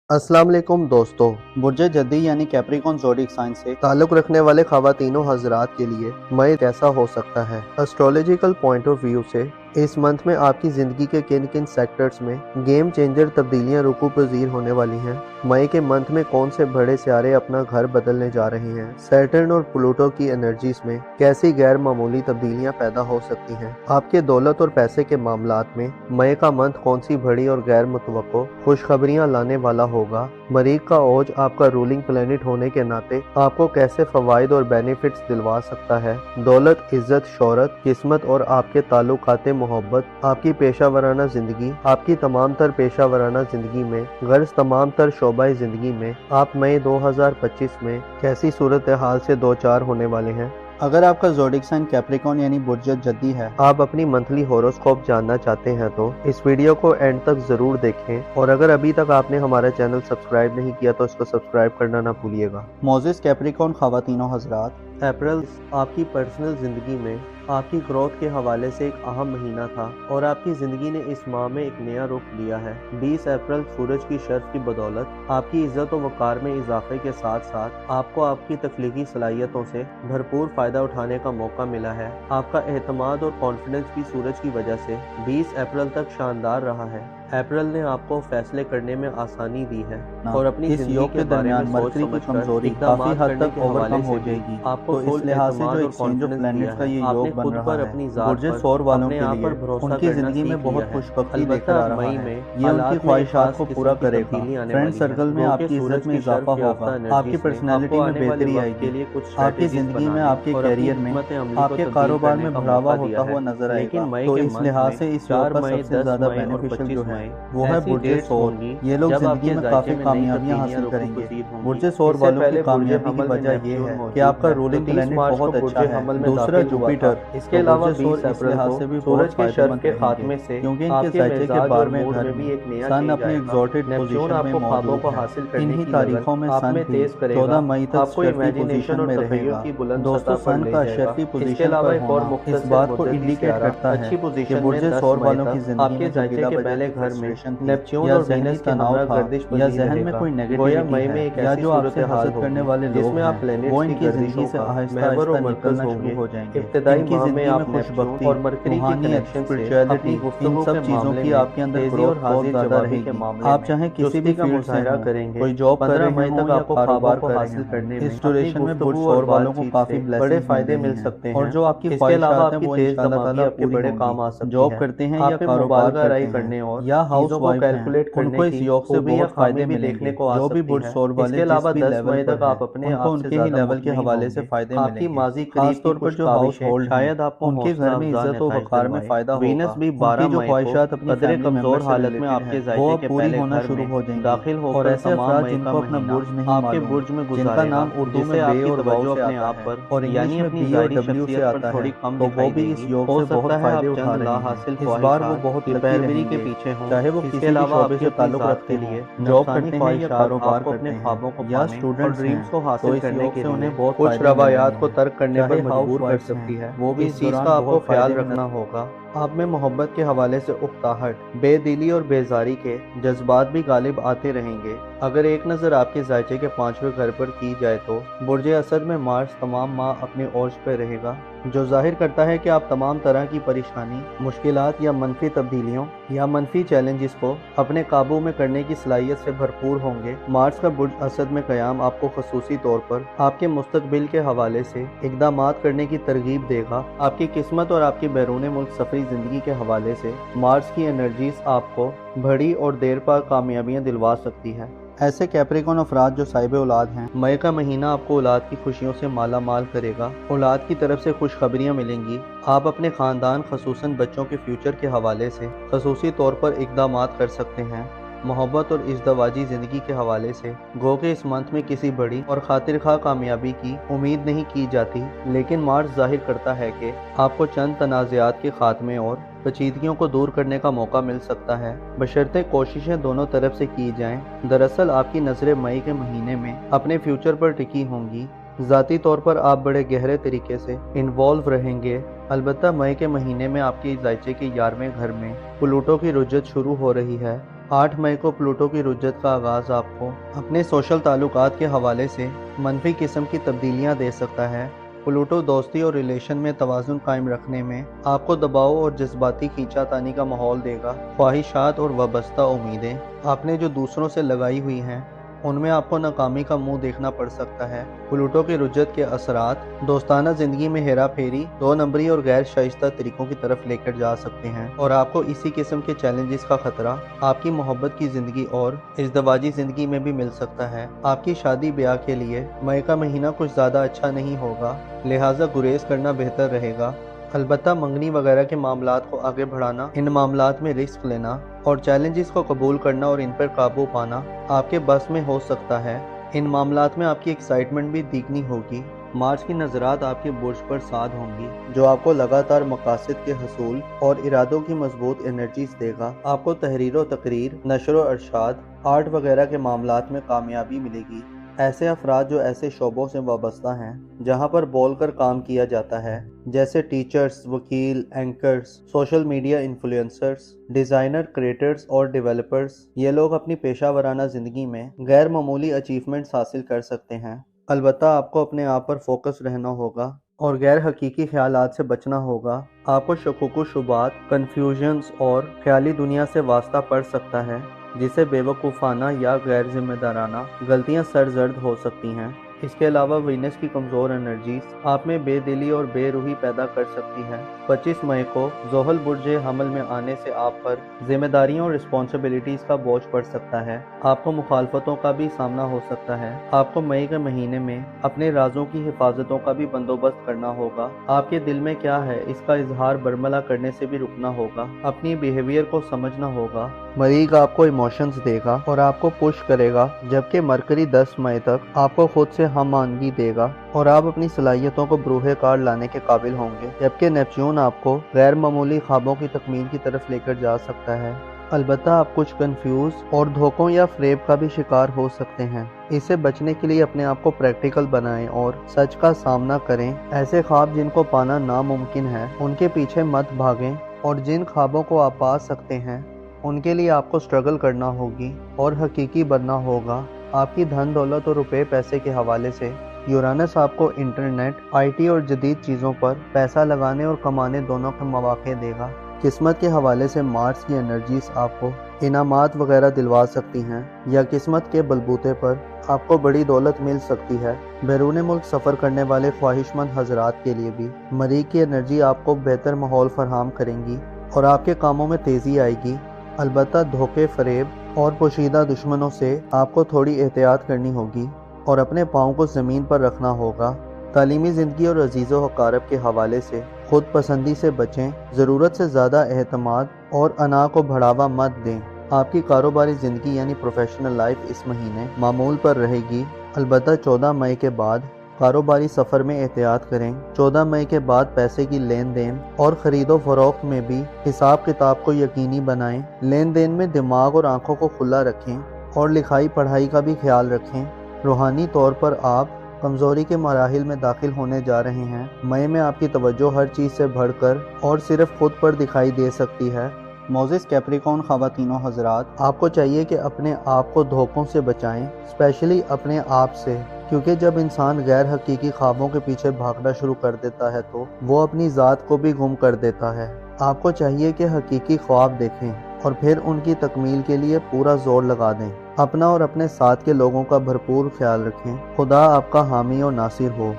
अस्सलाम वालेकुम दोस्तों। बुर्ज जद्दी यानी कैप्रिकॉन ज़ोडिक साइन से ताल्लुक़ रखने वाले ख़वातीनों हज़रात के लिए मई कैसा हो सकता है। एस्ट्रोलॉजिकल पॉइंट ऑफ व्यू से इस मंथ में आपकी ज़िंदगी के किन किन सेक्टर्स में गेम चेंजर तब्दीलियाँ रुकू पजीर होने वाली हैं। मई के मंथ में कौन से बड़े सियारे अपना घर बदलने जा रहे हैं। सैटर्न और प्लूटो की एनर्जीज में कैसी गैर मामूली तब्दीलियाँ पैदा हो सकती हैं। आपके दौलत और पैसे के मामलात में मई का मंथ कौन सी बड़ी और गैर मुतवक्को खुशखबरियाँ लाने वाला होगा। मरीख का ओज आपका रूलिंग प्लेनेट होने के नाते आपको कैसे फवाइद और बेनिफिट्स दिलवा सकता है। दौलत, इज्जत, शोहरत, किस्मत और आपके ताल्लुकाते मोहब्बत, आपकी पेशा वराना जिंदगी, आपकी तमाम तर पेशा वराना जिंदगी में गर्ज तमाम तर शोबाई जिंदगी में आप मई 2025 में कैसी सूरत हाल से दो चार होने वाले हैं। अगर आपका ज़ोडिक साइन कैप्रिकॉन यानी बुर्ज जद्दी है, आप अपनी मंथली होरोस्कोप जानना चाहते हैं तो इस वीडियो को एंड तक जरूर देखें। और अगर अभी तक आपने हमारा चैनल सब्सक्राइब नहीं किया तो इसको सब्सक्राइब करना ना भूलिएगा। मोज़िस कैप्रिकॉन ख़वातीनों हज़रात, अप्रैल आपकी पर्सनल ज़िंदगी में आपकी ग्रोथ के हवाले से एक अहम महीना था और आपकी ज़िंदगी ने इस माह में एक नया रुख लिया है। 20 अप्रैल सूरज की शर्फ की बदौलत आपकी इज्जत और वक़ार में इजाफे के साथ साथ आपको आपकी तख्लीकी सलाहियतों से भरपूर फ़ायदा उठाने का मौका मिला है। आपका एतमाद और कॉन्फिडेंस भी सूरज की वजह से 20 अप्रैल तक शानदार रहा है। अप्रैल ने आपको फैसले करने में आसानी दी है और अपनी इस योग के दरमियान मर्करी की कमजोरी काफी हद तक ओवरकम हो जाएगी। आपको तो इस लिहाज से जो एक्सचेंज ऑफ प्लैनेट्स का ये योग बन रहा है, बुर्ज सौर वालों के लिए उनकी जिंदगी में बहुत खुशबख्ती लेकर आ रहा है। ये उनकी ख्वाहिशात को पूरा करेगा। फ्रेंड सर्कल में आपकी इज्जत में इजाफा होगा, आपकी पर्सनैलिटी में बेहतरी आएगी, आपकी जिंदगी में, आपके कैरियर में, आपके कारोबार में बढ़ावा होता हुआ नजर आएगा। तो इस लिहाज से इस योग का सबसे ज्यादा बेनिफिशियल जो है वो है बुर्ज सौर। ये लोग जिंदगी में काफी कामयाबियां हासिल करेंगे। बुर्ज सौर वालों की कामयाबी की वजह ये है कि आपका रूलिंग प्लैनेट बहुत अच्छा है। दूसरा जुपिटर। इसके अलावा इस लिहाज से भी सूरज के शर्फ के खात्मे से क्योंकि इनके ज़ायचे के 12वें घर में सन अपने एग्जॉर्टेड पोजीशन में मौजूद है। इन्हीं तारीखों में सन भी 14 मई तक शर्फी पोजीशन में रहेगा। दोस्तों, सन का शर्फी पोजीशन पर होना इस बात को इंडिकेट करता है कि बुर्ज सौर वालों की जिंदगी में ज़ाहिरा पहले घर में नेपच्यून और वीनस तनाव था या जहन में कोई नेगेटिविटी है या जो आपसे हसद करने वाले लोग हैं वो इनकी जिंदगी से आहिस्ता आहिस्ता निकलना शुरू हो जाएंगे। इनकी जिंदगी में खुशबख्ती, रूहानियत, स्पिरिचुअलिटी, इन सब चीजों की आपके अंदर ग्रोथ बहुत ज्यादा रहेगी। आप चाहे किसी भी फील्ड से करेंगे, कोई जॉब कर रहे हो या कारोबार कर रहे हैं, इस ड्यूरेशन में बुर्ज सौर वालों को काफी बड़े फायदे मिल सकते हैं। और जो आपकी ख्वाहिशात हैं वो इंशाअल्लाह ताला आपके बड़े काम आ सकते हैं। जॉब करते हैं या कारोबार करने और या हाउस वाइफ कैलकुलेट उनको इस योग से बहुत फायदे मिलेंगे। जो भी बुर्ज सौर वाले जिस भी लेवल पर आप अपने उनके ही लेवल के हवाले से फायदे मिलेंगे। खास तौर पर जो हाउस होल्ड शायद आपको उनके घर में इज्जत और वक़ार में फायदा होगा। वीनस भी 12 जो ख्वाहिशात अपनी कदरे कमजोर हालत में आपके वो पूरी होना शुरू हो जाएंगी। दाखिल हो और ऐसे अफराद जिनको अपना बुर्ज नहीं आपके बुर्ज में जिनका नाम उर्दू में बे और वाव से आता है और यानी अपनी बी और डब्ल्यू से आता है, तो वो भी इस योग से बहुत फायदे उठा रहे हैं। इस बार वो बहुत लकी के पीछे हो, चाहे वो किसी भी शोबे से ताल्लुक रखते लिए जॉब करते हैं या कारोबार करते हैं या स्टूडेंट ड्रीम्स को हासिल करने के लिए उन्हें बहुत कुछ रवायात को तर्क करने पर मजबूर कर सकती है। वो भी इस चीज का आपको ख्याल रखना होगा। आप में मोहब्बत के हवाले से उकताहट, बेदिली और बेजारी के जज्बात भी गालिब आते रहेंगे। अगर एक नज़र आपके ज़ायचे के 5वें घर पर की जाए तो बुर्ज असद में मार्स तमाम माह अपने ओज पर रहेगा, जो जाहिर करता है कि आप तमाम तरह की परेशानी, मुश्किलात या मनफी तब्दीलियों या मनफी चैलेंजेस को अपने काबू में करने की सलाहियत से भरपूर होंगे। मार्स का बुर्ज असद में क़याम आपको ख़ुसूसी तौर पर आपके मुस्तकबिल के हवाले से इक़दामात करने की तरगीब देगा। आपकी किस्मत और आपकी बैरून मुल्क सफरी ज़िंदगी के हवाले से मार्स की एनर्जीज आपको बड़ी और देर पा कामयाबियाँ दिलवा सकती है। ऐसे कैप्रिकॉन अफराद जो साहिब औलाद हैं, मई का महीना आपको औलाद की खुशियों से माला माल करेगा। औलाद की तरफ से खुशखबरियाँ मिलेंगी। आप अपने ख़ानदान ख़ुसूसन बच्चों के फ्यूचर के हवाले से खसूसी तौर पर इक़दामात कर सकते हैं। मोहब्बत और इज़्दवाजी ज़िंदगी के हवाले से गो के इस मंथ में किसी बड़ी और खातिर खा कामयाबी की उम्मीद नहीं की जाती, लेकिन मार्च जाहिर करता है कि आपको चंद तनाज़ात के खात्मे और पेचीदगियों को दूर करने का मौका मिल सकता है, बशर्ते कोशिशें दोनों तरफ से की जाएं। दरअसल आपकी नज़रें मई के महीने में अपने फ्यूचर पर टिकी होंगी। ज़ाती तौर पर आप बड़े गहरे तरीके से इन्वॉल्व रहेंगे। अलबत्ता मई के महीने में आपके ज़ायचे के 11वें घर में प्लूटो की रुजत शुरू हो रही है, 8 मई को प्लूटो की रुजत का आगाज आपको अपने सोशल ताल्लुकात के हवाले से मनफी किस्म की तब्दीलियां दे सकता है। प्लूटो दोस्ती और रिलेशन में तवाज़ुन कायम रखने में आपको दबाव और जज्बाती खींचातानी का माहौल देगा। ख्वाहिशात और वाबस्ता उम्मीदें आपने जो दूसरों से लगाई हुई हैं उनमें आपको नाकामी का मुंह देखना पड़ सकता है। प्लूटो की रुजत के असरात दोस्ताना जिंदगी में हेरा फेरी, 2 नंबरी और गैर शाइस्ता तरीकों की तरफ लेकर जा सकते हैं और आपको इसी किस्म के चैलेंजेस का खतरा आपकी मोहब्बत की जिंदगी और इज़्दवाजी जिंदगी में भी मिल सकता है। आपकी शादी ब्याह के लिए मई का महीना कुछ ज़्यादा अच्छा नहीं होगा, लिहाजा गुरेज करना बेहतर रहेगा। अलबत्ता मंगनी वगैरह के मामलात को आगे बढ़ाना, इन मामलात में रिस्क लेना और चैलेंजेस को कबूल करना और इन पर काबू पाना आपके बस में हो सकता है। इन मामलात में आपकी एक्साइटमेंट भी दिखनी होगी। मार्च की नज़रात आपके बुर्ज पर साध होंगी जो आपको लगातार मकासद के हसूल और इरादों की मजबूत एनर्जीज देगा। आपको तहरीर व तकरीर, नशर व अरशाद, आर्ट वगैरह के मामलात में कामयाबी मिलेगी। ऐसे अफराद जो ऐसे शोबों से वाबस्ता हैं जहां पर बोलकर काम किया जाता है, जैसे टीचर्स, वकील, anchors, social media influencers, designer, creators और डेवलपर्स, ये लोग अपनी पेशा वराना ज़िंदगी में गैर मामूली अचीवमेंट्स हासिल कर सकते हैं। अलबत्ता आपको अपने आप पर फोकस रहना होगा और गैर हकीकी ख्यालात से बचना होगा। आपको शकुक शुबात, कन्फ्यूजन्स और ख्याली दुनिया से वास्ता पड़ सकता है जिसे बेवकूफ़ाना या गैर जिम्मेदाराना गलतियां सरजर्द हो सकती हैं। इसके अलावा वीनस की कमज़ोर एनर्जीज आप में बेदिली और बेरूही पैदा कर सकती है। 25 मई को ज़ोहल बुर्ज हमल में आने से आप पर जिम्मेदारियों और रिस्पॉन्सिबिलिटीज़ का बोझ पड़ सकता है। आपको मुखालफतों का भी सामना हो सकता है। आपको मई के महीने में अपने राजों की हिफाजतों का भी बंदोबस्त करना होगा। आपके दिल में क्या है इसका इजहार बरमला करने से भी रुकना होगा। अपनी बिहेवियर को समझना होगा। मरीज आपको इमोशंस देगा और आपको पुश करेगा, जबकि मरकरी 10 मई तक आपको खुद से हम मानगी देगा और आप अपनी सलाहियतों को बरूह कार लाने के काबिल होंगे, जबकि नेपच्यून आपको गैर मामूली ख्वाबों की तकमील की तरफ लेकर जा सकता है। अलबत्ता आप कुछ कंफ्यूज और धोखों या फ्रेब का भी शिकार हो सकते हैं। इससे बचने के लिए अपने आप को प्रैक्टिकल बनाएं और सच का सामना करें। ऐसे ख्वाब जिनको पाना नामुमकिन है उनके पीछे मत भागें और जिन ख्वाबों को आप पा सकते हैं उनके लिए आपको स्ट्रगल करना होगी और हकीकी बनना होगा। आपकी धन दौलत और रुपए पैसे के हवाले से यूरानस आपको इंटरनेट, आईटी और जदीद चीज़ों पर पैसा लगाने और कमाने दोनों के मौके देगा। किस्मत के हवाले से मार्स की एनर्जीज आपको इनामात वगैरह दिलवा सकती हैं या किस्मत के बलबूते पर आपको बड़ी दौलत मिल सकती है। बैरून मुल्क सफ़र करने वाले ख्वाहिशमंद हजरात के लिए भी मरीज की एनर्जी आपको बेहतर माहौल फराहम करेंगी और आपके कामों में तेज़ी आएगी। अलबत्ता धोखे, फरेब और पोशीदा दुश्मनों से आपको थोड़ी एहतियात करनी होगी और अपने पाँव को ज़मीन पर रखना होगा। तालीमी ज़िंदगी और अजीज़ो हकारब के हवाले से खुद पसंदी से बचें। ज़रूरत से ज़्यादा एहतमाद और अना को बढ़ावा मत दें। आपकी कारोबारी ज़िंदगी यानी प्रोफेशनल लाइफ इस महीने मामूल पर रहेगी। अलबत्ता 14 मई के बाद कारोबारी सफ़र में एहतियात करें। 14 मई के बाद पैसे की लेन देन और ख़रीदो फरोख्त में भी हिसाब किताब को यकीनी बनाएं। लेन देन में दिमाग और आंखों को खुला रखें और लिखाई पढ़ाई का भी ख्याल रखें। रूहानी तौर पर आप कमज़ोरी के मराहिल में दाखिल होने जा रहे हैं। मई में आपकी तवज्जो हर चीज़ से बढ़कर और सिर्फ खुद पर दिखाई दे सकती है। मोज़िस कैप्रिकॉर्न ख़वातीनो हज़रात, आपको चाहिए कि अपने आप को धोखों से बचाएं, स्पेशली अपने आप से, क्योंकि जब इंसान गैर हकीकी ख्वाबों के पीछे भागना शुरू कर देता है तो वो अपनी ज़ात को भी गुम कर देता है। आपको चाहिए कि हकीकी ख्वाब देखें और फिर उनकी तकमील के लिए पूरा जोर लगा दें। अपना और अपने साथ के लोगों का भरपूर ख्याल रखें। खुदा आपका हामी और नासिर हो।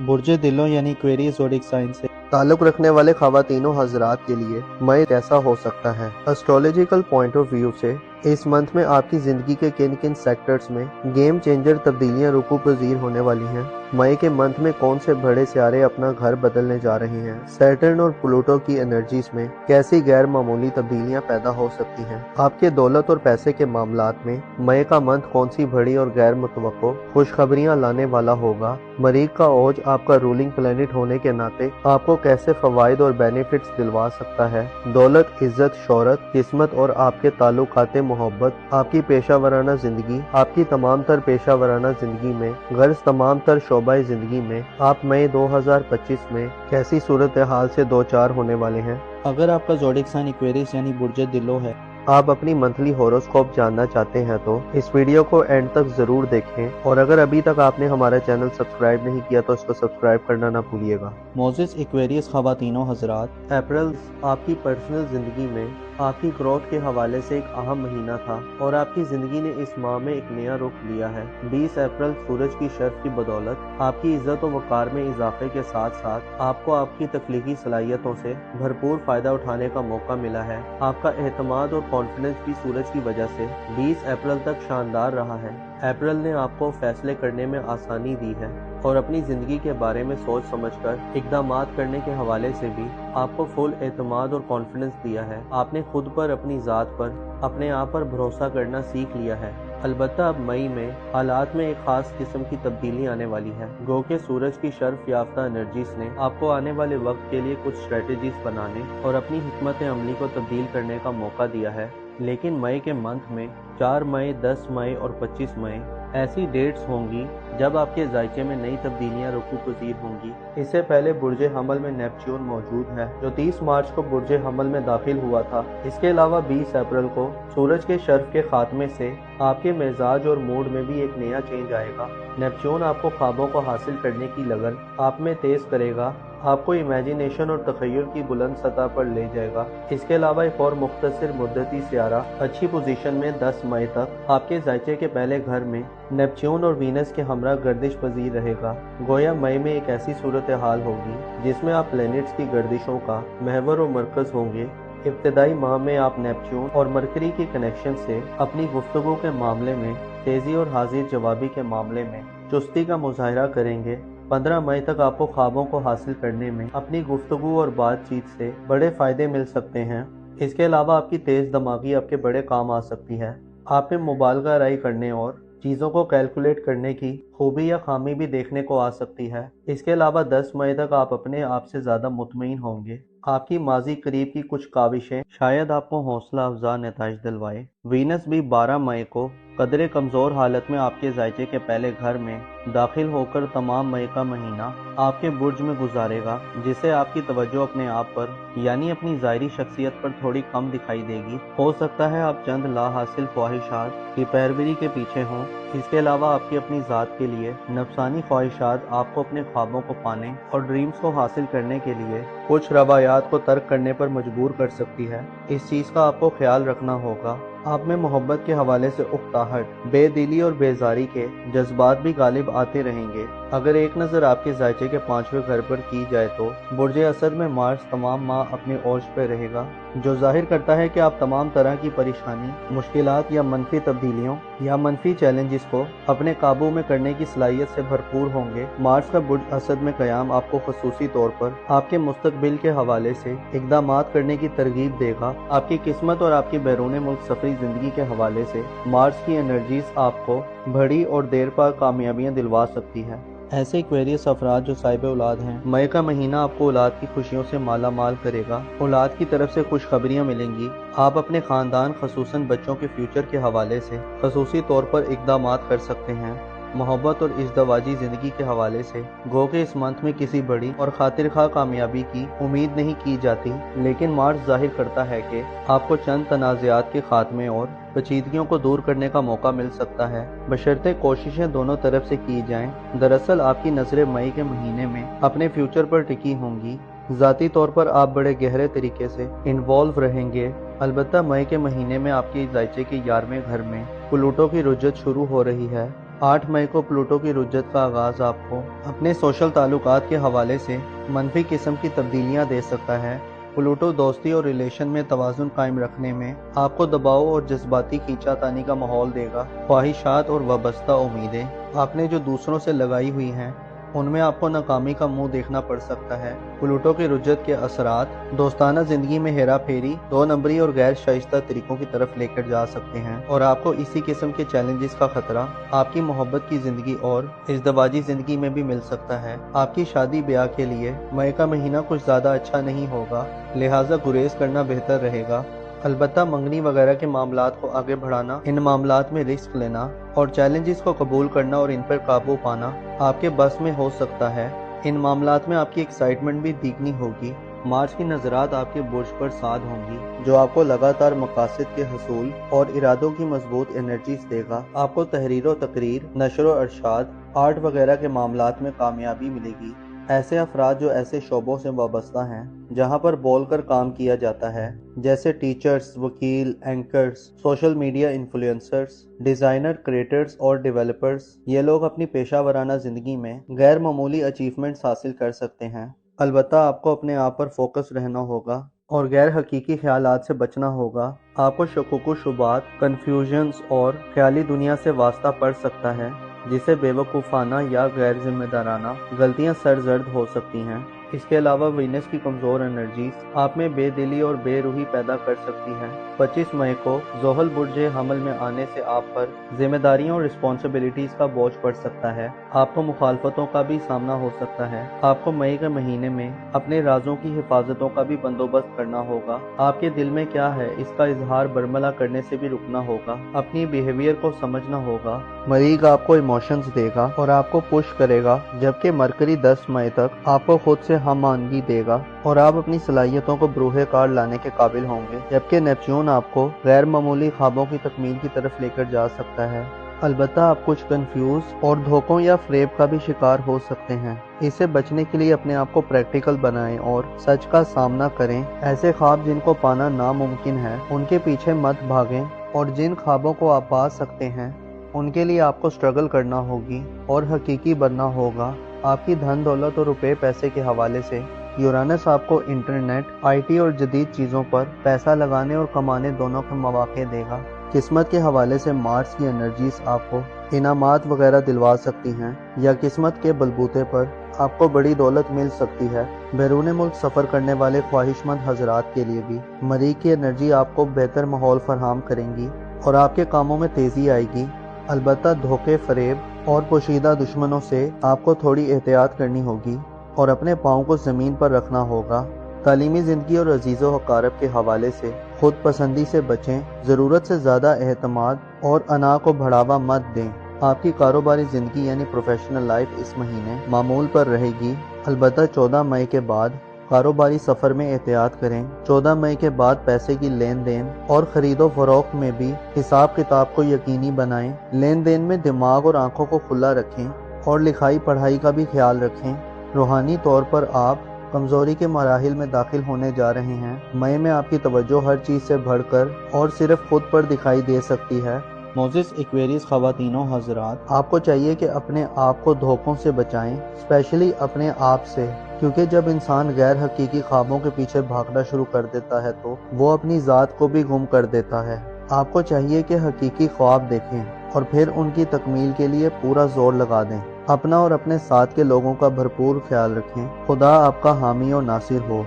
बुर्ज दिलों यानी क्वेरीज ज़ोडिक साइन से ताल्लुक़ रखने वाले ख़वातीनो हज़रात के लिए मई कैसा हो सकता है। एस्ट्रोलॉजिकल पॉइंट ऑफ व्यू से इस मंथ में आपकी ज़िंदगी के किन किन सेक्टर्स में गेम चेंजर तब्दीलियां रुकू पजीर होने वाली हैं। मई के मंथ में कौन से बड़े सियारे अपना घर बदलने जा रहे हैं। सैटर्न और प्लूटो की एनर्जीज में कैसी गैर मामूली तब्दीलियां पैदा हो सकती हैं। आपके दौलत और पैसे के मामलात में मई का मंथ कौन सी बड़ी और गैर मुतवक्को खुशखबरियां लाने वाला होगा। मरीख का ओज आपका रूलिंग प्लैनेट होने के नाते आपको कैसे फवाइद और बेनिफिट्स दिलवा सकता है। दौलत, इज्जत, शोहरत, किस्मत और आपके ताल्लुकाते محبत, आपकी पेशा वराना जिंदगी, आपकी तमाम तर पेशा वराना जिंदगी में, गर्ज तमाम तर शोबाए जिंदगी में आप मई 2025 में कैसी सूरत हाल से दो चार होने वाले हैं। अगर आपका ज़ोडिएक साइन एक्वेरियस यानी बुर्ज दिलो है, आप अपनी मंथली हॉरोस्कोप जानना चाहते हैं तो इस वीडियो को एंड तक जरूर देखें, और अगर अभी तक आपने हमारा चैनल सब्सक्राइब नहीं किया तो इसको सब्सक्राइब करना ना भूलिएगा। मोजेस एक्वेरियस ख़वातीनो हजरात, अप्रैल आपकी पर्सनल जिंदगी में आपकी ग्रोथ के हवाले से एक अहम महीना था और आपकी जिंदगी ने इस माह में एक नया रुख लिया है। 20 अप्रैल सूरज की शर्फ की बदौलत आपकी इज्जत और वकार में इजाफे के साथ साथ आपको आपकी तख्लीकी सलाहियतों से भरपूर फायदा उठाने का मौका मिला है। आपका एतमाद और कॉन्फिडेंस भी सूरज की वजह से 20 अप्रैल तक शानदार रहा है। अप्रैल ने आपको फैसले करने में आसानी दी है और अपनी जिंदगी के बारे में सोच समझकर इक़दामात करने के हवाले से भी आपको फुल एतमाद और कॉन्फिडेंस दिया है। आपने खुद पर, अपनी ज़ात पर, अपने आप पर भरोसा करना सीख लिया है। अलबत्ता अब मई में हालात में एक खास किस्म की तब्दीली आने वाली है। गो के सूरज की शर्फ याफ्ता एनर्जीज ने आपको आने वाले वक्त के लिए कुछ स्ट्रेटजीज बनाने और अपनी हिकमत अमली को तब्दील करने का मौका दिया है। लेकिन मई के मंथ में 4 मई, 10 मई और 25 मई ऐसी डेट्स होंगी जब आपके जायचे में नई तब्दीलियां रुकू पजीर होंगी। इससे पहले बुर्ज हमल में नेपच्यून मौजूद है जो 30 मार्च को बुर्ज हमल में दाखिल हुआ था। इसके अलावा 20 अप्रैल को सूरज के शर्फ के खात्मे से आपके मिजाज और मूड में भी एक नया चेंज आएगा। नेपच्यून आपको ख्वाबों को हासिल करने की लगन आप में तेज करेगा, आपको इमेजिनेशन और तखय्युल की बुलंद सतह पर ले जाएगा। इसके अलावा एक और मुख्तसर मुद्दती सियारा अच्छी पोजीशन में 10 मई तक आपके जायचे के पहले घर में नेपच्यून और वीनस के हमरा गर्दिश पजीर रहेगा। गोया मई में एक ऐसी सूरत हाल होगी जिसमें आप प्लैनेट्स की गर्दिशों का महवर और मरकज होंगे। इब्तदाई माह में आप नेपच्यून और मरकरी के कनेक्शन से अपनी गुफ्तगू के मामले में तेजी और हाजिर जवाबी के मामले में चुस्ती का मुजाहरा करेंगे। 15 मई तक आपको ख्वाबों को हासिल करने में अपनी गुफ्तगू और बातचीत से बड़े फायदे मिल सकते हैं। इसके अलावा आपकी तेज दिमागी आपके बड़े काम आ सकती है। आप में मुबालगा राय करने और चीज़ों को कैलकुलेट करने की खूबी या खामी भी देखने को आ सकती है। इसके अलावा 10 मई तक आप अपने आप से ज़्यादा मुतमईन होंगे। आपकी माजी करीब की कुछ काविशें शायद आपको हौसला अफजा नताइज दिलवाए। वीनस भी 12 मई को कदरे कमज़ोर हालत में आपके जायचे के पहले घर में दाखिल होकर तमाम मई का महीना आपके बुर्ज में गुजारेगा, जिससे आपकी तवज्जो अपने आप पर यानी अपनी ज़ाहिरी शख्सियत पर थोड़ी कम दिखाई देगी। हो सकता है आप चंद ला हासिल ख्वाहिशात की पैरवी के पीछे हों। इसके अलावा आपकी अपनी ज़ात के लिए नफसानी ख्वाहिशात आपको अपने ख्वाबों को पाने और ड्रीम्स को हासिल करने के लिए कुछ रवायात को तर्क करने पर मजबूर कर सकती है। इस चीज़ का आपको ख्याल रखना होगा। आप में मोहब्बत के हवाले से उकताहट, बेदिली और बेजारी के जज्बात भी गालिब आते रहेंगे। अगर एक नज़र आपके जायचे के 5वें घर पर की जाए तो बुर्ज असद में मार्स तमाम माह अपने औज पर रहेगा, जो जाहिर करता है कि आप तमाम तरह की परेशानी, मुश्किलात या मनफी तब्दीलियों या मनफी चैलेंजेस को अपने काबू में करने की सलाहियत से भरपूर होंगे। मार्स का बुर्ज असद में क़याम आपको खसूसी तौर पर आपके मुस्तकबिल के हवाले से इक़दामात करने की तरगीब देगा। आपकी किस्मत और आपकी बैरून मुल्क सफरी जिंदगी के हवाले से मार्स की एनर्जीज आपको बड़ी और देर पा कामयाबियां दिलवा सकती है। ऐसे एक्वेरियस अफराद जो साहिब औलाद हैं, मई का महीना आपको औलाद की खुशियों से माला माल करेगा। औलाद की तरफ से खुशखबरियां मिलेंगी। आप अपने खानदान खसूसन बच्चों के फ्यूचर के हवाले से खसूसी तौर पर इक़दामात कर सकते हैं। मोहब्बत और इज़दवाजी ज़िंदगी के हवाले से गो के इस मंथ में किसी बड़ी और खातिर खा कामयाबी की उम्मीद नहीं की जाती, लेकिन मार्च जाहिर करता है कि आपको चंद तनाज़ात के खात्मे और पेचीदगियों को दूर करने का मौका मिल सकता है, बशर्ते कोशिशें दोनों तरफ से की जाएं। दरअसल आपकी नज़रें मई के महीने में अपने फ्यूचर पर टिकी होंगी। ज़ाती तौर पर आप बड़े गहरे तरीके से इन्वॉल्व रहेंगे। अलबत्ता मई के महीने में आपके जायचे के 11वें घर में प्लूटो की रुजत शुरू हो रही है। 8 मई को प्लूटो की रुजत का आगाज़ आपको अपने सोशल ताल्लुकात के हवाले से मनफी किस्म की तब्दीलियां दे सकता है। प्लूटो दोस्ती और रिलेशन में तवाज़ुन कायम रखने में आपको दबाव और जज्बाती खींचातानी का माहौल देगा। ख्वाहिशात और वाबस्ता उम्मीदें आपने जो दूसरों से लगाई हुई हैं, उनमें आपको नाकामी का मुंह देखना पड़ सकता है। प्लूटो की रुजत के असरात दोस्ताना जिंदगी में हेरा फेरी, 2 नंबरी और गैर शाइस्ता तरीकों की तरफ लेकर जा सकते हैं, और आपको इसी किस्म के चैलेंजेस का खतरा आपकी मोहब्बत की जिंदगी और इज़दवाजी जिंदगी में भी मिल सकता है। आपकी शादी ब्याह के लिए मई का महीना कुछ ज्यादा अच्छा नहीं होगा, लिहाजा गुरेज करना बेहतर रहेगा। البتہ منگنی وغیرہ کے معاملات کو آگے بڑھانا، ان معاملات میں رسک لینا اور چیلنجز کو قبول کرنا اور ان پر قابو پانا آپ کے بس میں ہو سکتا ہے۔ ان معاملات میں آپ کی ایکسائٹمنٹ بھی دیکھنی ہوگی۔ مارس کی نظرات آپ کے برج پر ساتھ ہوں گی، جو آپ کو لگاتار مقاصد کے حصول اور ارادوں کی مضبوط انرجیز دے گا۔ آپ کو تحریر و تقریر، نشر و ارشاد، آرٹ وغیرہ کے معاملات میں کامیابی ملے گی۔ ایسے افراد جو ایسے شعبوں سے وابستہ ہیں جہاں پر بول کر کام کیا جاتا ہے، جیسے ٹیچرز، وکیل، anchors, social media influencers, designer, creators اور ڈیولپرز، یہ لوگ اپنی پیشہ ورانہ زندگی میں غیر معمولی اچیومنٹس حاصل کر سکتے ہیں۔ البتہ آپ کو اپنے آپ پر فوکس رہنا ہوگا اور غیر حقیقی خیالات سے بچنا ہوگا۔ آپ کو شکوک و شبہات، کنفیوژنز اور خیالی دنیا سے واسطہ پڑ سکتا ہے، جسے بے وقوفانہ یا غیر ذمہ دارانہ غلطیاں سرزد ہو سکتی ہیں۔ اس کے علاوہ وینس کی کمزور انرجیز آپ میں بے دلی اور بے روحی پیدا کر سکتی ہیں۔ 25 مئی کو زحل برج حمل میں آنے سے آپ پر ذمہ داریوں اور رسپانسبلٹیز کا بوجھ پڑ سکتا ہے۔ آپ کو مخالفتوں کا بھی سامنا ہو سکتا ہے۔ آپ کو مئی کے مہینے میں اپنے رازوں کی حفاظتوں کا بھی بندوبست کرنا ہوگا۔ آپ کے دل میں کیا ہے اس کا اظہار برملا کرنے سے بھی رکنا ہوگا۔ اپنی بیہیویئر کو سمجھنا ہوگا۔ مریخ آپ کو ایموشنز دے گا اور آپ کو پش کرے گا، جبکہ مرکری 10 مئی تک آپ کو خود سے ہم آہنگی دے گا اور آپ اپنی صلاحیتوں کو بروہ کار لانے کے قابل ہوں گے، جبکہ نیپچون آپ کو غیر معمولی خوابوں کی تکمیل کی طرف لے کر جا سکتا ہے۔ البتہ آپ کچھ کنفیوز اور دھوکوں یا فریب کا بھی شکار ہو سکتے ہیں۔ اس سے بچنے کے لیے اپنے آپ کو پریکٹیکل بنائیں اور سچ کا سامنا کریں۔ ایسے خواب جن کو پانا ناممکن ہے، ان کے پیچھے مت بھاگیں، اور جن خوابوں کو آپ پا سکتے ہیں ان کے لیے آپ کو سٹرگل کرنا ہوگی اور حقیقی بننا ہوگا۔ آپ کی دھن دولت اور روپے پیسے کے حوالے سے یورانس آپ کو انٹرنیٹ، آئی ٹی اور جدید چیزوں پر پیسہ لگانے اور کمانے دونوں کے مواقع دے گا۔ قسمت کے حوالے سے مارس کی انرجیز آپ کو انعامات وغیرہ دلوا سکتی ہیں، یا قسمت کے بلبوتے پر آپ کو بڑی دولت مل سکتی ہے۔ بیرون ملک سفر کرنے والے خواہش مند حضرات کے لیے بھی مریخ کی انرجی آپ کو بہتر ماحول فراہم کریں گی اور آپ کے کاموں میں تیزی آئے گی۔ البتہ دھوکے، فریب اور پوشیدہ دشمنوں سے آپ کو تھوڑی احتیاط کرنی ہوگی اور اپنے پاؤں کو زمین پر رکھنا ہوگا۔ تعلیمی زندگی اور عزیز و اقارب کے حوالے سے خود پسندی سے بچیں، ضرورت سے زیادہ اعتماد اور انا کو بڑھاوا مت دیں۔ آپ کی کاروباری زندگی یعنی پروفیشنل لائف اس مہینے معمول پر رہے گی، البتہ 14 مئی کے بعد کاروباری سفر میں احتیاط کریں۔ 14 مئی کے بعد پیسے کی لین دین اور خرید و فروخت میں بھی حساب کتاب کو یقینی بنائیں۔ لین دین میں دماغ اور آنکھوں کو کھلا رکھیں اور لکھائی پڑھائی کا بھی خیال رکھیں۔ روحانی طور پر آپ کمزوری کے مراحل میں داخل ہونے جا رہے ہیں۔ مئی میں آپ کی توجہ ہر چیز سے بڑھ کر اور صرف خود پر دکھائی دے سکتی ہے۔ موزس ایکویریس خواتین و حضرات، آپ کو چاہیے کہ اپنے آپ کو دھوکوں سے بچائیں، اسپیشلی اپنے آپ سے، کیونکہ جب انسان غیر حقیقی خوابوں کے پیچھے بھاگنا شروع کر دیتا ہے تو وہ اپنی ذات کو بھی گم کر دیتا ہے۔ آپ کو چاہیے کہ حقیقی خواب دیکھیں اور پھر ان کی تکمیل کے لیے پورا زور لگا دیں۔ اپنا اور اپنے ساتھ کے لوگوں کا بھرپور خیال رکھیں۔ خدا آپ کا حامی و ناصر ہو۔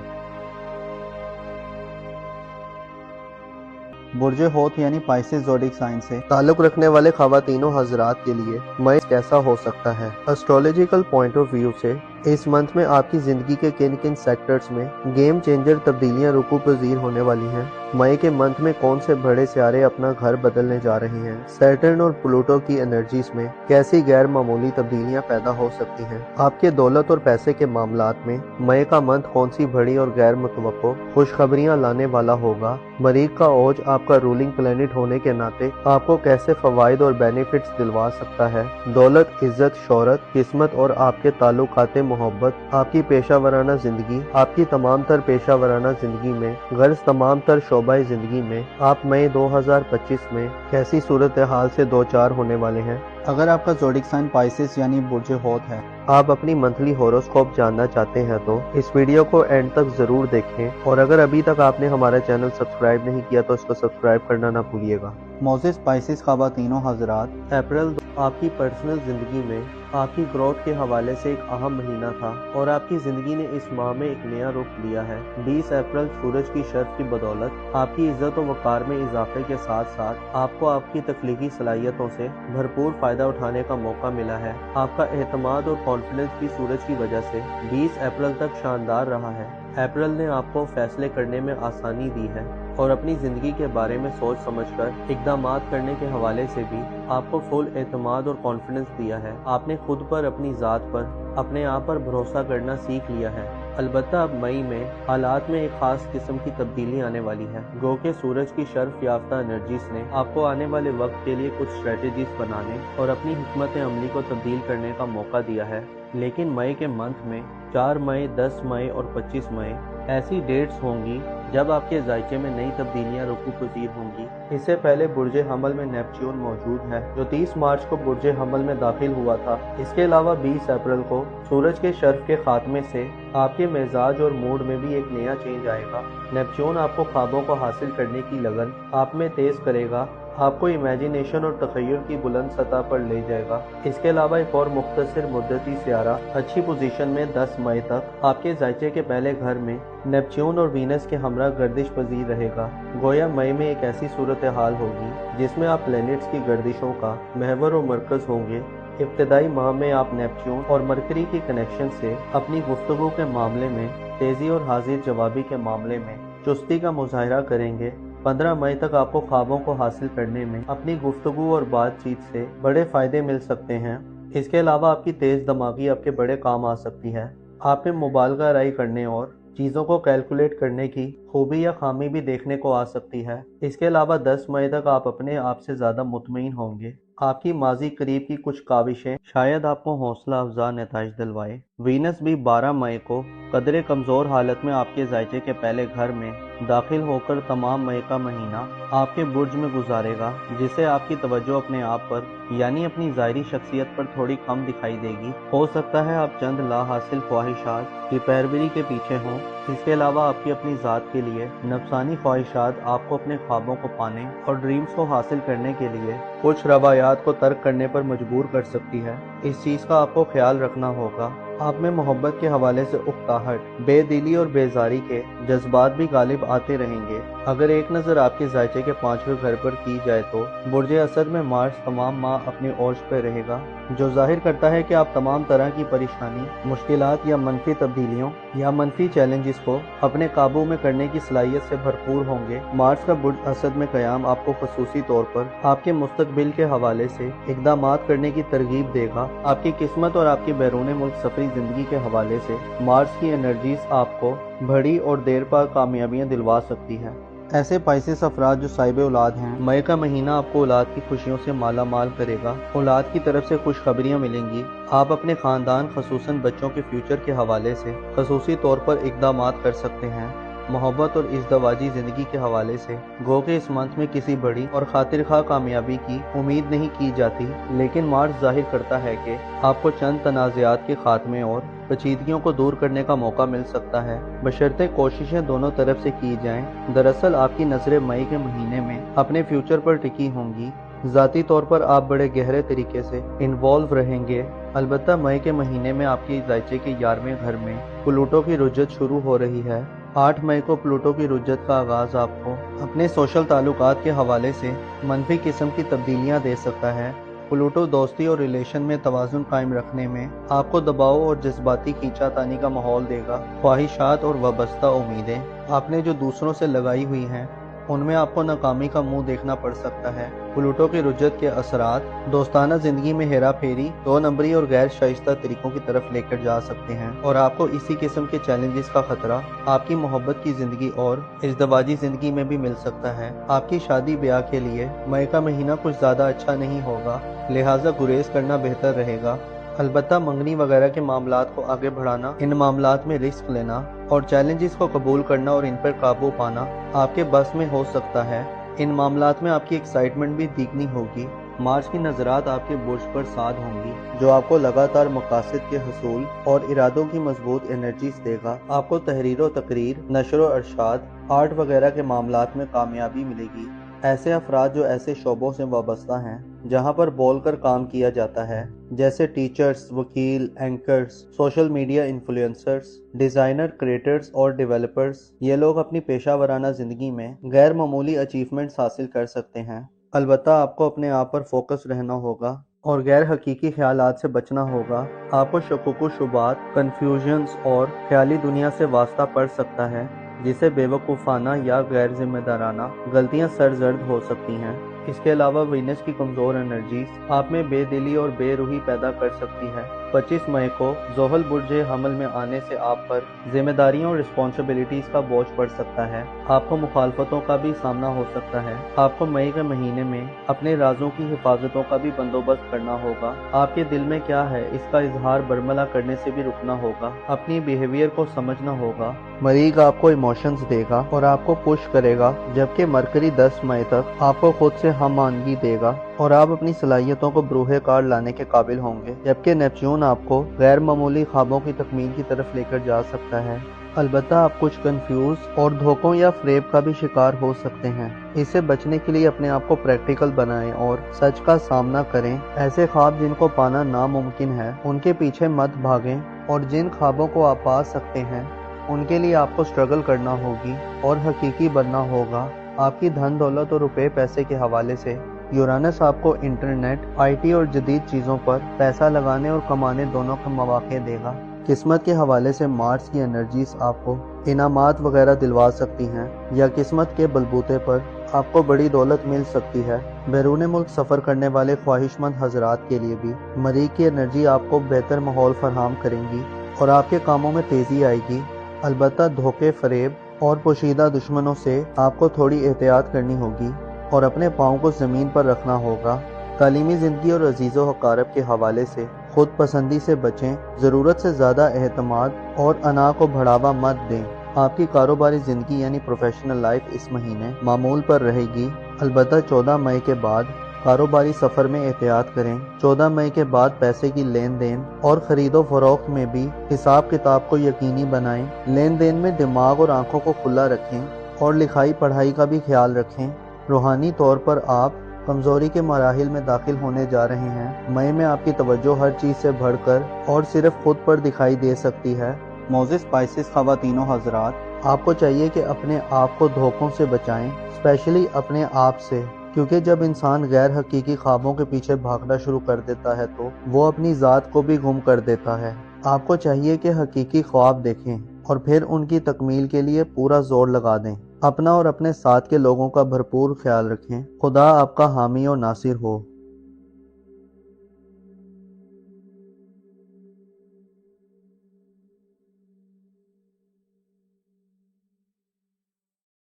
برج حوت یعنی پائسس زوڈک سائن سے تعلق رکھنے والے خواتین و حضرات کے لیے مئی کیسا ہو سکتا ہے؟ اسٹرولوجیکل پوائنٹ آف ویو سے اس منتھ میں آپ کی زندگی کے کن کن سیکٹرز میں گیم چینجر تبدیلیاں رکوع پذیر ہونے والی ہیں؟ مئی کے منتھ میں کون سے بڑے سیارے اپنا گھر بدلنے جا رہے ہیں؟ سیٹرن اور پلوٹو کی انرجیز میں کیسی غیر معمولی تبدیلیاں پیدا ہو سکتی ہیں؟ آپ کے دولت اور پیسے کے معاملات میں مئی کا منتھ کون سی بڑی اور غیر متوقع خوشخبریاں لانے والا ہوگا؟ مریخ کا اوج آپ کا رولنگ پلینٹ ہونے کے ناطے آپ کو کیسے فوائد اور بینیفٹس دلوا سکتا ہے؟ دولت، عزت، شہرت، قسمت اور آپ کے تعلقات محبت، آپ کی پیشہ ورانہ زندگی، آپ کی تمام تر پیشہ ورانہ زندگی میں غرض تمام تر شعبہ زندگی میں آپ مئی 2025 میں کیسی صورتحال سے دوچار ہونے والے ہیں؟ اگر آپ کا زوڈک سائن پائسس یعنی برج حوت ہے، آپ اپنی منتھلی ہوروسکوپ جاننا چاہتے ہیں تو اس ویڈیو کو اینڈ تک ضرور دیکھیں، اور اگر ابھی تک آپ نے ہمارا چینل سبسکرائب نہیں کیا تو اس کو سبسکرائب کرنا نہ بھولیے گا۔ موزس پائسس خواتین و حضرات، اپریل آپ کی پرسنل زندگی میں آپ کی گروتھ کے حوالے سے ایک اہم مہینہ تھا اور آپ کی زندگی نے اس ماہ میں ایک نیا رخ لیا ہے۔ 20 اپریل سورج کی شرف کی بدولت آپ کی عزت و وقار میں اضافے کے ساتھ ساتھ آپ کو آپ کی تخلیقی صلاحیتوں سے بھرپور فائدہ اٹھانے کا موقع ملا ہے۔ آپ کا اعتماد اور کانفیڈنس بھی سورج کی وجہ سے 20 اپریل تک شاندار رہا ہے۔ اپریل نے آپ کو فیصلے کرنے میں آسانی دی ہے اور اپنی زندگی کے بارے میں سوچ سمجھ کر اقدامات کرنے کے حوالے سے بھی آپ کو فل اعتماد اور کانفیڈنس دیا ہے۔ آپ نے خود پر، اپنی ذات پر، اپنے آپ پر بھروسہ کرنا سیکھ لیا ہے۔ البتہ اب مئی میں حالات میں ایک خاص قسم کی تبدیلی آنے والی ہے۔ گو کہ سورج کی شرف یافتہ انرجیز نے آپ کو آنے والے وقت کے لیے کچھ اسٹریٹجیز بنانے اور اپنی حکمت عملی کو تبدیل کرنے کا موقع دیا ہے۔ لیکن مئی کے منتھ میں 4 مئی، 10 مئی اور 25 مئی ایسی ڈیٹس ہوں گی جب آپ کے ذائقے میں نئی تبدیلیاں رکوع پذیر ہوں گی۔ اس سے پہلے برج حمل میں نیپچون موجود ہے جو 30 مارچ کو برج حمل میں داخل ہوا تھا۔ اس کے علاوہ 20 اپریل کو سورج کے شرف کے خاتمے سے آپ کے مزاج اور موڈ میں بھی ایک نیا چینج آئے گا۔ نیپچون آپ کو خوابوں کو حاصل کرنے کی لگن آپ میں تیز کرے گا، آپ کو امیجینیشن اور تخیل کی بلند سطح پر لے جائے گا۔ اس کے علاوہ ایک اور مختصر مدتی سیارہ اچھی پوزیشن میں 10 مئی تک آپ کے ذائقے کے پہلے گھر میں نیپچون اور وینس کے ہمراہ گردش پذیر رہے گا۔ گویا مئی میں ایک ایسی صورتحال ہوگی جس میں آپ پلینٹس کی گردشوں کا محور و مرکز ہوں گے۔ ابتدائی ماہ میں آپ نیپچون اور مرکری کی کنیکشن سے اپنی گفتگو کے معاملے میں تیزی اور حاضر جوابی کے معاملے میں چستی کا مظاہرہ کریں گے۔ 15 مئی تک آپ کو خوابوں کو حاصل کرنے میں اپنی گفتگو اور بات چیت سے بڑے فائدے مل سکتے ہیں۔ اس کے علاوہ آپ کی تیز دماغی آپ کے بڑے کام آ سکتی ہے۔ آپ میں مبالغہ رائی کرنے اور چیزوں کو کیلکولیٹ کرنے کی خوبی یا خامی بھی دیکھنے کو آ سکتی ہے۔ اس کے علاوہ 10 مئی تک آپ اپنے آپ سے زیادہ مطمئن ہوں گے۔ آپ کی ماضی قریب کی کچھ کاوشیں شاید آپ کو حوصلہ افزا نتائج دلوائے۔ وینس بھی 12 مئی کو قدرے کمزور حالت میں آپ کے ذائقے کے پہلے گھر میں داخل ہو کر تمام مئی کا مہینہ آپ کے برج میں گزارے گا، جس سے آپ کی توجہ اپنے آپ پر یعنی اپنی ظاہری شخصیت پر تھوڑی کم دکھائی دے گی۔ ہو سکتا ہے آپ چند لا حاصل خواہشات کی پیروی کے پیچھے ہوں۔ اس کے علاوہ آپ کی اپنی ذات کے لیے نفسانی خواہشات آپ کو اپنے خوابوں کو پانے اور ڈریمز کو حاصل کرنے کے لیے کچھ روایات کو ترک کرنے پر مجبور کر سکتی ہے۔ اس چیز کا آپ کو خیال رکھنا ہوگا۔ آپ میں محبت کے حوالے سے اکتاہٹ، بے دلی اور بیزاری کے جذبات بھی غالب آتے رہیں گے۔ اگر ایک نظر آپ کے ذائقے کے 5ویں گھر پر کی جائے تو برج اسد میں مارس تمام ماہ اپنے عروج پہ رہے گا، جو ظاہر کرتا ہے کہ آپ تمام طرح کی پریشانی، مشکلات یا منفی تبدیلیوں یا منفی چیلنجز کو اپنے قابو میں کرنے کی صلاحیت سے بھرپور ہوں گے۔ مارس کا برج اسد میں قیام آپ کو خصوصی طور پر آپ کے مستقبل کے حوالے سے اقدامات کرنے کی ترغیب دے گا۔ آپ کی قسمت اور آپ کی بیرون ملک سفری زندگی کے حوالے سے مارس کی انرجیز آپ کو بڑی اور دیر پا کامیابیاں دلوا سکتی ہے۔ ایسے پائسس افراد جو صاحب اولاد ہیں، مئی کا مہینہ آپ کو اولاد کی خوشیوں سے مالا مال کرے گا۔ اولاد کی طرف سے خوشخبریاں ملیں گی۔ آپ اپنے خاندان خصوصاً بچوں کے فیوچر کے حوالے سے خصوصی طور پر اقدامات کر سکتے ہیں۔ محبت اور ازدواجی زندگی کے حوالے سے گو کہ اس منتھ میں کسی بڑی اور خاطر خواہ کامیابی کی امید نہیں کی جاتی، لیکن مارس ظاہر کرتا ہے کہ آپ کو چند تنازعات کے خاتمے اور پیچیدگیوں کو دور کرنے کا موقع مل سکتا ہے، بشرطے کوششیں دونوں طرف سے کی جائیں۔ دراصل آپ کی نظریں مئی کے مہینے میں اپنے فیوچر پر ٹکی ہوں گی۔ ذاتی طور پر آپ بڑے گہرے طریقے سے انوالو رہیں گے۔ البتہ مئی کے مہینے میں آپ کے ذائقے کے 11ویں گھر میں پلوٹو کی رجت شروع ہو رہی ہے۔ 8 مئی کو پلوٹو کی رجت کا آغاز آپ کو اپنے سوشل تعلقات کے حوالے سے منفی قسم کی تبدیلیاں دے سکتا ہے۔ پلوٹو دوستی اور ریلیشن میں توازن قائم رکھنے میں آپ کو دباؤ اور جذباتی کھینچا تانی کا ماحول دے گا۔ خواہشات اور وابستہ امیدیں آپ نے جو دوسروں سے لگائی ہوئی ہیں، ان میں آپ کو ناکامی کا منہ دیکھنا پڑ سکتا ہے۔ پلوٹو کی رجت کے اثرات دوستانہ زندگی میں ہیرا پھیری، 2 نمبری اور غیر شائستہ طریقوں کی طرف لے کر جا سکتے ہیں، اور آپ کو اسی قسم کے چیلنجز کا خطرہ آپ کی محبت کی زندگی اور ازدواجی زندگی میں بھی مل سکتا ہے۔ آپ کی شادی بیاہ کے لیے مئی کا مہینہ کچھ زیادہ اچھا نہیں ہوگا، لہٰذا گریز کرنا بہتر رہے گا۔ البتہ منگنی وغیرہ کے معاملات کو آگے بڑھانا، ان معاملات میں رسک لینا اور چیلنجز کو قبول کرنا اور ان پر قابو پانا آپ کے بس میں ہو سکتا ہے۔ ان معاملات میں آپ کی ایکسائٹمنٹ بھی دیکھنی ہوگی۔ مارس کی نظرات آپ کے برج پر ساد ہوں گی، جو آپ کو لگاتار مقاصد کے حصول اور ارادوں کی مضبوط انرجیز دے گا۔ آپ کو تحریر و تقریر، نشر و ارشاد، آرٹ وغیرہ کے معاملات میں کامیابی ملے گی۔ ایسے افراد جو ایسے شعبوں سے وابستہ ہیں جہاں پر بول کر کام کیا جاتا ہے، جیسے ٹیچرز، وکیل، anchors, social media influencers, designer, creators اور ڈیولپرز، یہ لوگ اپنی پیشہ ورانہ زندگی میں غیر معمولی اچیومنٹس حاصل کر سکتے ہیں۔ البتہ آپ کو اپنے آپ پر فوکس رہنا ہوگا اور غیر حقیقی خیالات سے بچنا ہوگا۔ آپ کو شکوک و شبہات، کنفیوژنز اور خیالی دنیا سے واسطہ پڑ سکتا ہے، जिससे बेवकूफ़ाना या गैर जिम्मेदाराना गलतियां सरजर्द हो सकती हैं। इसके अलावा वीनस की कमज़ोर एनर्जीज आप में बेदिली और बेरूही पैदा कर सकती है। 25 मई को ज़ोहल बुर्ज हमल में आने से आप पर जिम्मेदारियों और रिस्पॉन्सिबिलिटीज़ का बोझ पड़ सकता है। आपको मुखालफतों का भी सामना हो सकता है। आपको मई के महीने में अपने राजों की हिफाजतों का भी बंदोबस्त करना होगा। आपके दिल में क्या है इसका इजहार बरमला करने से भी रुकना होगा। अपनी बिहेवियर को समझना होगा। मरीज आपको इमोशंस देगा और आपको पुश करेगा, जबकि मरकरी 10 मई तक आपको खुद से हमआहंगी देगा और आप अपनी सलाहियतों को बरूहे कार लाने के काबिल होंगे, जबकि नेपच्यून आपको गैर मामूली ख्वाबों की तकमील की तरफ लेकर जा सकता है। अलबत्ता आप कुछ कंफ्यूज और धोखों या फ्रेब का भी शिकार हो सकते हैं। इससे बचने के लिए अपने आप को प्रैक्टिकल बनाएं और सच का सामना करें। ऐसे ख्वाब जिनको पाना नामुमकिन है उनके पीछे मत भागें और जिन ख्वाबों को आप पा सकते हैं उनके लिए आपको स्ट्रगल करना होगी और हकीकी बनना होगा। आपकी धन दौलत और रुपए पैसे के हवाले से यूरानस आपको इंटरनेट, आईटी और जदीद चीज़ों पर पैसा लगाने और कमाने दोनों के मौके देगा। किस्मत के हवाले से मार्स की एनर्जीज आपको इनामात वगैरह दिलवा सकती हैं या किस्मत के बलबूते पर आपको बड़ी दौलत मिल सकती है। बैरून मुल्क सफ़र करने वाले ख्वाहिशमंद हजरात के लिए भी मरीज की एनर्जी आपको बेहतर माहौल फराहम करेंगी और आपके कामों में तेज़ी आएगी। अलबत्ता धोखे, फरेब और पोशीदा दुश्मनों से आपको थोड़ी एहतियात करनी होगी और अपने पाँव को ज़मीन पर रखना होगा। तालीमी ज़िंदगी और अजीज़ो हकारब के हवाले से खुद पसंदी से बचें। ज़रूरत से ज़्यादा एहतमाद और अना को बढ़ावा मत दें। आपकी कारोबारी ज़िंदगी यानी प्रोफेशनल लाइफ इस महीने मामूल पर रहेगी। अलबत्ता 14 मई के बाद कारोबारी सफ़र में एहतियात करें। 14 मई के बाद पैसे की लेन देन और ख़रीदो फरोख्त में भी हिसाब किताब को यकीनी बनाएं। लेन देन में दिमाग और आंखों को खुला रखें और लिखाई पढ़ाई का भी ख्याल रखें। रूहानी तौर पर आप कमज़ोरी के मराहिल में दाखिल होने जा रहे हैं। मई में आपकी तवज्जो हर चीज़ से बढ़कर और सिर्फ खुद पर दिखाई दे सकती है। मौज़िज़ स्पाइसेस ख़वातीनो हज़रात, आपको चाहिए कि अपने आप को धोखों से बचाएं, स्पेशली अपने आप से, क्योंकि जब इंसान गैर हकीकी ख्वाबों के पीछे भागना शुरू कर देता है तो वो अपनी ज़ात को भी गुम कर देता है। आपको चाहिए कि हकीकी ख्वाब देखें और फिर उनकी तकमील के लिए पूरा जोर लगा दें। अपना और अपने साथ के लोगों का भरपूर ख्याल रखें। खुदा आपका हामी और नासिर हो।